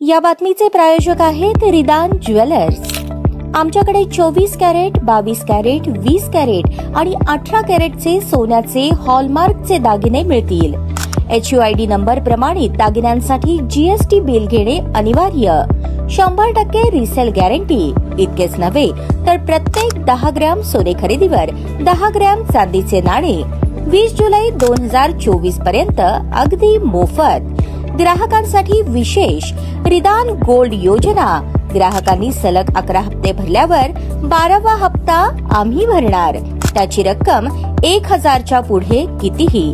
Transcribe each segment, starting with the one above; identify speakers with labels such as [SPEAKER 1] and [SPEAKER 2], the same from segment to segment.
[SPEAKER 1] या बातमीचे प्रायोजक आहेत रिदान ज्वेलर्स। आमच्याकडे 24 कॅरेट, 22 कॅरेट, 20 कॅरेट आणि 18 कॅरेटचे सोन्याचे हॉलमार्कचे दागिने मिळतील। HUID नंबर प्रमाणित दागिन्यांसाठी GST बिल घेणे अनिवार्य। 100% रिसेल गॅरंटी। इतकेच नव्हे तर प्रत्येक 10 ग्रॅम सोने खरेदीवर 10 ग्रॅम चांदीचे नाणे 20 जुलै 2024 पर्यंत अगदी मोफत। ग्राहकांसाठी विशेष रिदान गोल्ड योजना। ग्राहकांनी सलग 11 हप्ते भरल्यावर 12वा हप्ता आम्ही भरणार। त्याची रक्कम 1000च्या पुढे कितीही।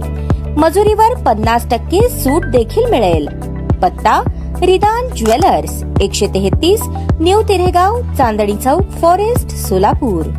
[SPEAKER 1] मजुरीवर 50% सूट देखील मिळेल। पत्ता रिदान jewellers, 133 new तिरेगाव, Chandni Chowk, forest, Solapur.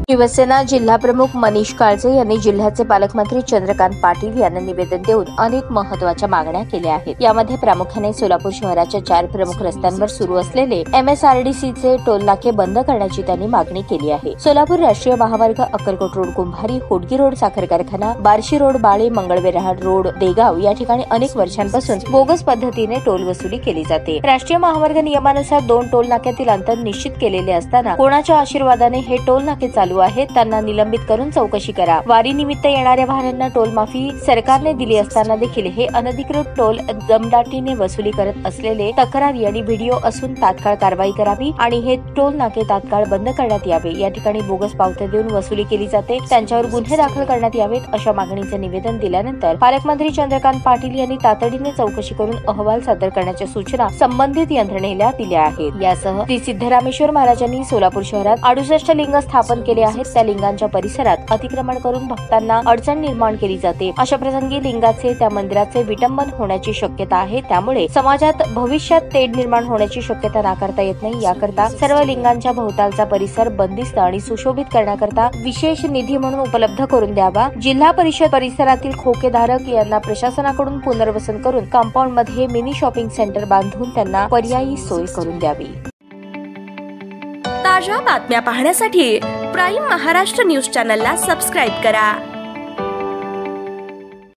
[SPEAKER 1] Shiv Sena जिल्हा प्रमुख मनीष काळजे यांनी जिल्ह्याचे पालकमंत्री चंद्रकांत पाटील यांना निवेदन देऊन अनेक महत्त्वाच्या मागण्या केल्या आहेत। यामध्ये प्रामुख्याने सोलापूर शहराच्या 4 प्रमुख रस्त्यांवर सुरू असलेले MSRDCचे टोल नाके बंद करण्याची त्यांनी मागणी केली आहे। सोलापूर राष्ट्रीय महामार्ग, अक्कलकोट रोड, कुंभारी, होडगी रोड, साखर कारखाना, बार्शी रोड, बाळे, मंगळवेढा रोड, देगाव या ठिकाणी अनेक वर्षांपासून बोगस पद्धतीने टोल वसुली केली जाते। राष्ट्रीय महामार्ग नियमानुसार 2 टोल नाक्यातील अंतर निश्चित केलेले असताना कोणाच्या आशीर्वादाने हे टोल नाके चालू आहेत त्यांना निलंबित करून चौकशी करा। वारी निमित्त येणाऱ्या वाहनांना टोल माफी सरकारने दिली असताना देखील हे अनधिकृत टोल दमदाटीने वसुली करत असलेले तक्रारी आणि व्हिडिओ असून तात्काळ कारवाई करावी आणि हे टोल नाके तात्काळ बंद करण्यात यावे। या ठिकाणी बोगस पावत्या देऊन वसुली केली जाते, त्यांच्यावर गुन्हे दाखल करण्यात यावेत अशा मागणीचे निवेदन दिल्यानंतर पालकमंत्री चंद्रकांत पाटील यांनी तातडीने चौकशी करून अहवाल सादर करण्याच्या सूचना संबंधित यंत्रणेला दिल्या आहेत। यासह श्री सिद्धरामेश्वर महाराजांनी सोलापूर शहरात 68 लिंग स्थापन केले आहेत। त्या लिंगांच्या परिसरात अतिक्रमण करून भक्तांना अडचण निर्माण केली जाते। अशा प्रसंगी लिंगाचे त्या मंदिराचे विटंबन होण्याची शक्यता आहे। त्यामुळे समाजात भविष्यात तेढ निर्माण होण्याची शक्यता नाकारता येत नाही। याकरता सर्व लिंगांच्या भोवतालचा परिसर बंदिस्त आणि सुशोभित करण्याकरता विशेष निधी म्हणून उपलब्ध करून द्यावा। जिल्हा परिषद परिसरातील खोकेधारक यांना प्रशासनाकडून पुनर्वसन करून कंपाऊंड मध्ये मिनी शॉपिंग सेंटर बांधून त्यांना पर्यायी सोय करून द्यावी।
[SPEAKER 2] ताज्या बातम्या पाहण्यासाठी प्राईम महाराष्ट्र न्यूज चॅनलला सबस्क्राईब करा।